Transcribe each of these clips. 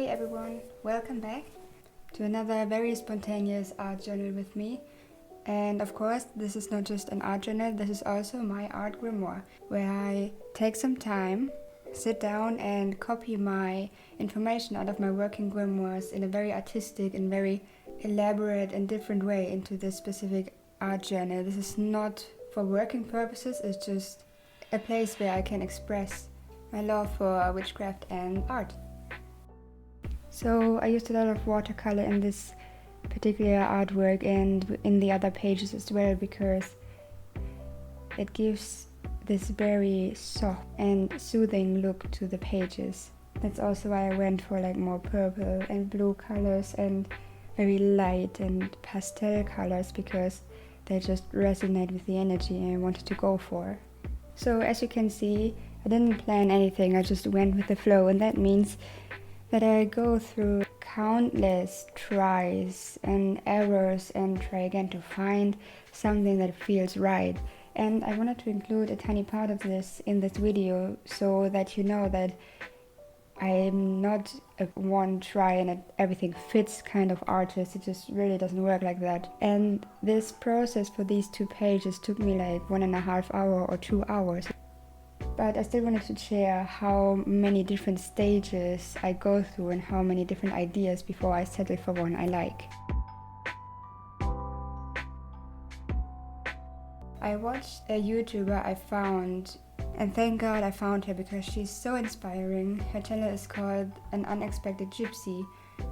everyone, welcome back to another very spontaneous art journal with me. And of course, this is not just an art journal, this is also my art grimoire, where I take some time, sit down and copy my information out of my working grimoires in a very artistic and very elaborate and different way into this specific art journal. This is not for working purposes, it's just a place where I can express my love for witchcraft and art. So I used a lot of watercolor in this particular artwork and in the other pages as well, because it gives this very soft and soothing look to the pages. That's also why I went for like more purple and blue colors and very light and pastel colors, because they just resonate with the energy I wanted to go for. So as you can see, I didn't plan anything, I just went with the flow, and that means that I go through countless tries and errors and try again to find something that feels right. And I wanted to include a tiny part of this in this video so that you know that I'm not a one try and everything fits kind of artist. It just really doesn't work like that. And this process for these 2 pages took me like 1.5 hours or 2 hours. But I still wanted to share how many different stages I go through and how many different ideas before I settle for one I like. I watched a YouTuber I found, and thank God I found her because she's so inspiring. Her channel is called Unexpected Gypse,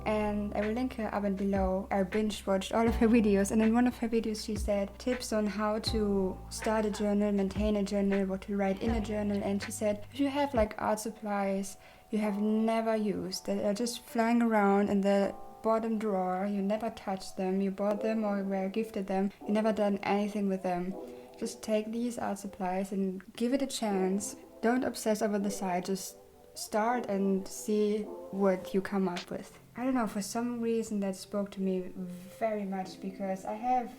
and I will link her up and below. I binge watched all of her videos, and in one of her videos she said tips on how to start a journal, maintain a journal, what to write in a journal. And she said if you have like art supplies you have never used, that are just flying around in the bottom drawer, you never touched them, you bought them or were gifted them, you never done anything with them, just take these art supplies and give it a chance. Don't obsess over the site, just start and see what you come up with. I don't know, for some reason that spoke to me very much, because I have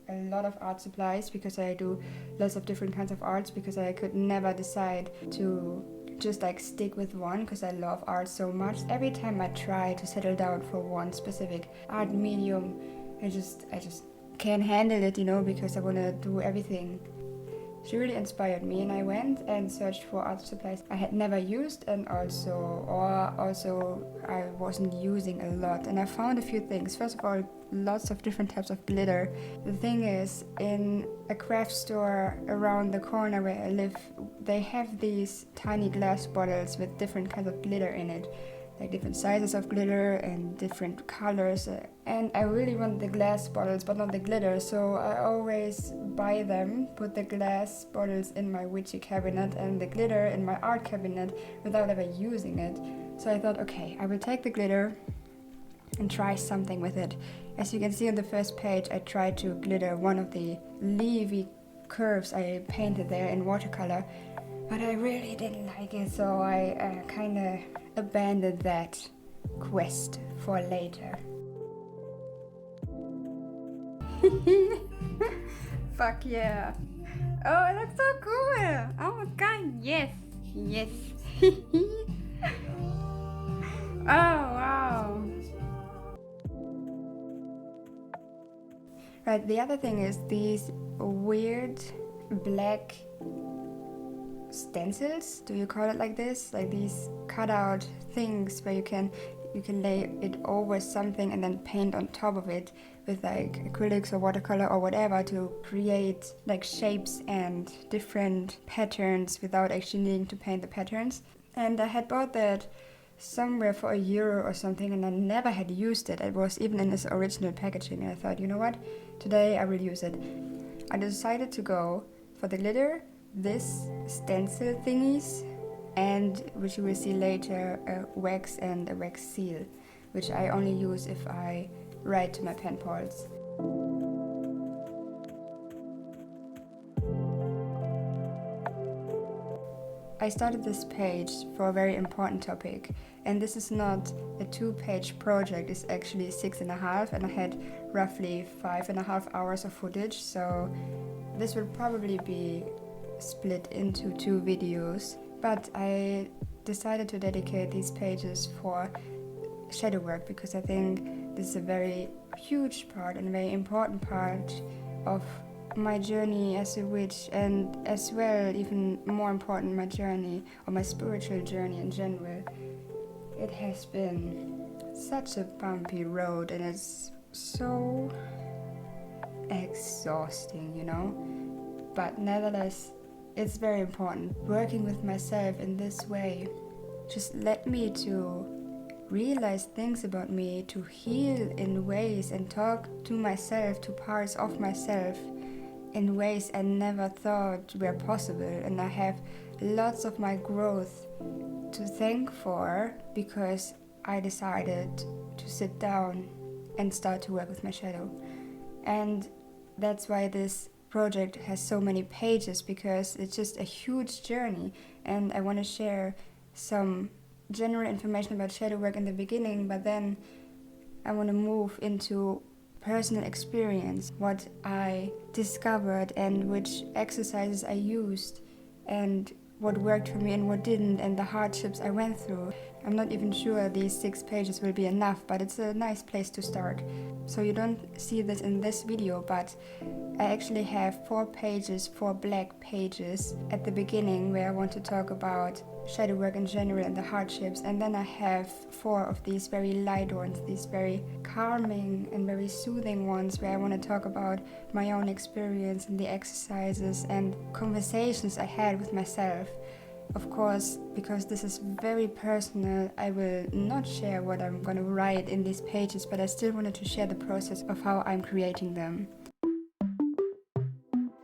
a lot of art supplies, because I do lots of different kinds of arts, because I could never decide to just like stick with one, because I love art so much. Every time I try to settle down for one specific art medium, I just can't handle it, because I want to do everything. She really inspired me, and I went and searched for art supplies I had never used and also I wasn't using a lot, and I found a few things. First of all, lots of different types of glitter. The thing is, in a craft store around the corner where I live, they have these tiny glass bottles with different kinds of glitter in it, like different sizes of glitter and different colors, and I really want the glass bottles but not the glitter, so I always buy them, put the glass bottles in my witchy cabinet and the glitter in my art cabinet without ever using it. So I thought, okay, I will take the glitter and try something with it. As you can see on the first page, I tried to glitter one of the leafy curves I painted there in watercolor, but I really didn't like it, so I kind of abandoned that quest for later. Fuck yeah! Oh, it looks so cool! Oh my god, yes! Yes! Oh wow! Right, the other thing is these weird black stencils, do you call it like this? Like these cutout things where you can lay it over something and then paint on top of it with like acrylics or watercolor or whatever to create like shapes and different patterns without actually needing to paint the patterns. And I had bought that somewhere for €1 or something, and I never had used it. It was even in its original packaging, and I thought, you know what, today I will use it. I decided to go for the glitter, this stencil thingies, and which you will see later, a wax and a wax seal, which I only use if I write to my pen pals. I started this page for a very important topic, and this is not a 2-page project, it's actually 6.5, and I had roughly 5.5 hours of footage, so this will probably be split into 2 videos, but I decided to dedicate these pages for shadow work, because I think this is a very huge part and a very important part of my journey as a witch, and as well, even more important, my journey, or my spiritual journey in general. It has been such a bumpy road, and it's so exhausting, you know, but nevertheless, it's very important. Working with myself in this way just led me to realize things about me, to heal in ways and talk to myself, to parts of myself in ways I never thought were possible. And I have lots of my growth to thank for, because I decided to sit down and start to work with my shadow. And that's why this project has so many pages, because it's just a huge journey, and I want to share some general information about shadow work in the beginning, but then I want to move into personal experience, what I discovered and which exercises I used and what worked for me and what didn't, and the hardships I went through. I'm not even sure these 6 pages will be enough, but it's a nice place to start. So you don't see this in this video, but I actually have 4 pages, 4 black pages at the beginning, where I want to talk about shadow work in general and the hardships, and then I have 4 of these very light ones, these very calming and very soothing ones, where I want to talk about my own experience and the exercises and conversations I had with myself. Of course, because this is very personal, I will not share what I'm going to write in these pages, but I still wanted to share the process of how I'm creating them.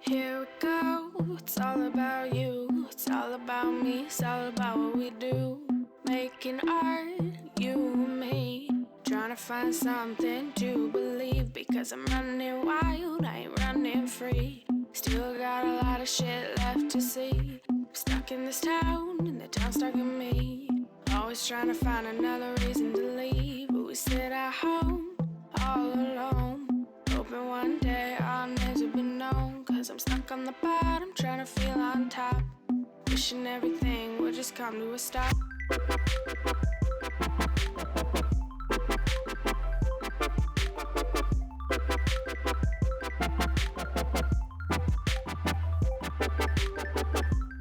Here we go, it's all about you, it's all about me, it's all about what we do. Making art, you and me, trying to find something to believe, because I'm running wild, I ain't running free. Still got a lot of shit left to see. Stuck in this town, and the town's stuck in me. Always trying to find another reason to leave, but we sit at home, all alone, hoping one day our names will be known. Cause I'm stuck on the bottom, trying to feel on top, wishing everything would just come to a stop.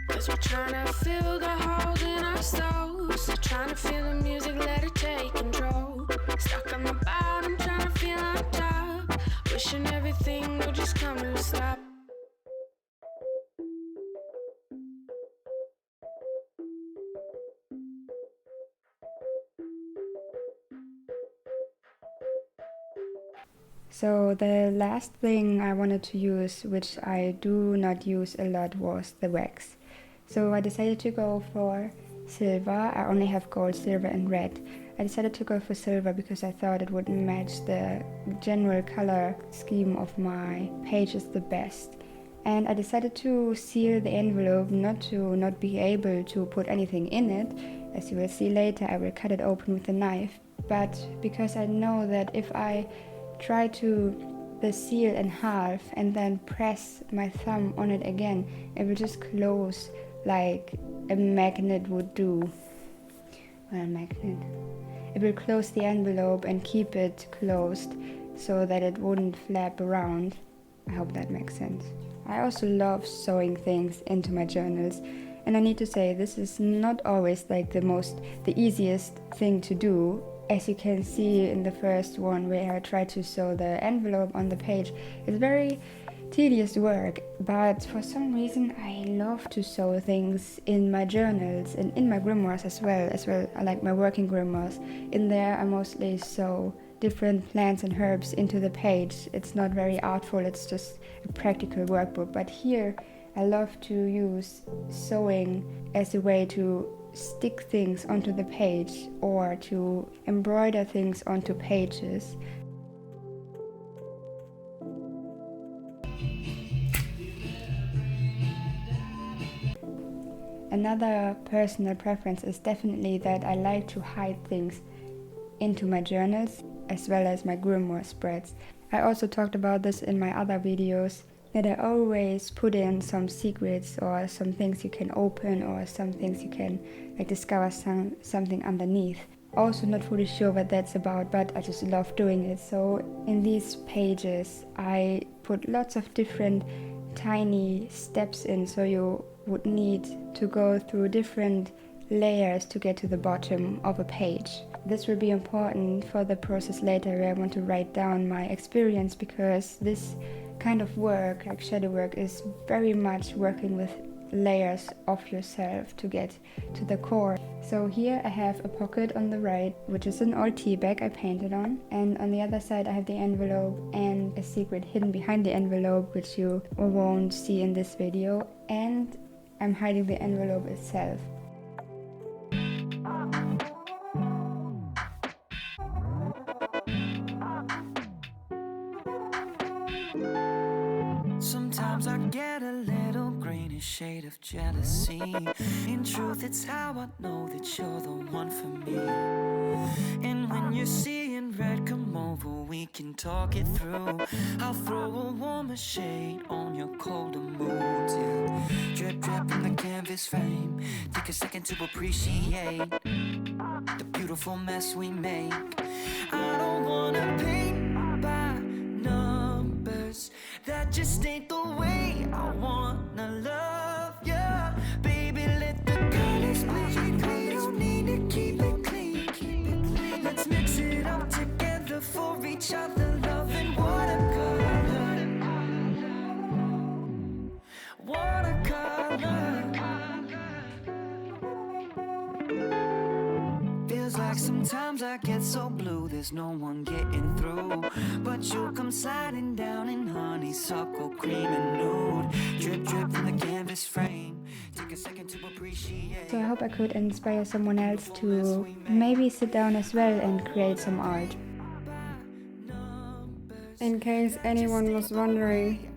Cause we're trying to fill the holes in our souls, trying to feel the music, let it take control. Stuck on the bottom, trying to feel on top, wishing everything would just come to a stop. So the last thing I wanted to use, which I do not use a lot, was the wax. So I decided to go for silver. I only have gold, silver and red. I decided to go for silver because I thought it would match the general color scheme of my pages the best. And I decided to seal the envelope, not to not be able to put anything in it. As you will see later, I will cut it open with a knife. But because I know that if I try to the seal in half and then press my thumb on it again, it will just close like a magnet would do. Well, magnet. It will close the envelope and keep it closed so that it wouldn't flap around. I hope that makes sense. I also love sewing things into my journals, and I need to say this is not always like the easiest thing to do. As you can see in the first one where I tried to sew the envelope on the page, it's very tedious work, but for some reason I love to sew things in my journals and in my grimoires as well. I like my working grimoires. In there I mostly sew different plants and herbs into the page. It's not very artful, it's just a practical workbook, but here I love to use sewing as a way to stick things onto the page or to embroider things onto pages. Another personal preference is definitely that I like to hide things into my journals as well as my grimoire spreads. I also talked about this in my other videos, that I always put in some secrets or some things you can open or some things you can discover something underneath. Also not fully sure what that's about, but I just love doing it. So in these pages I put lots of different tiny steps in, so you would need to go through different layers to get to the bottom of a page. This will be important for the process later where I want to write down my experience, because this kind of work, like shadow work, is very much working with layers of yourself to get to the core. So here I have a pocket on the right, which is an old tea bag I painted on, and on the other side I have the envelope and a secret hidden behind the envelope, which you won't see in this video, and I'm hiding the envelope itself. Sometimes I get a little greenish shade of jealousy. In truth, it's how I know that you're the one for me. And when you're seeing red, come over, we can talk it through. I'll throw a warmer shade on your colder moods, yeah. Drip, drip in the canvas frame. Take a second to appreciate the beautiful mess we make. I don't wanna paint by numbers. That just ain't the way I wanna love ya. Baby, let the colors bleed. We don't need to keep it clean. Let's mix it up together for each other. Loving watercolor. Watercolor. Feels like sometimes I get so blue, there's no one getting through. But you'll come sliding down in honeysuckle, cream and nude. Drip, drip from the canvas frame. Take a second to appreciate. So I hope I could inspire someone else to maybe sit down as well and create some art. In case anyone was wondering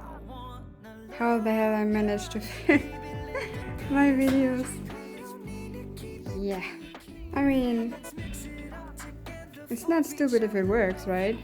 how the hell I managed to film my videos. Yeah. I mean, it's not stupid if it works, right?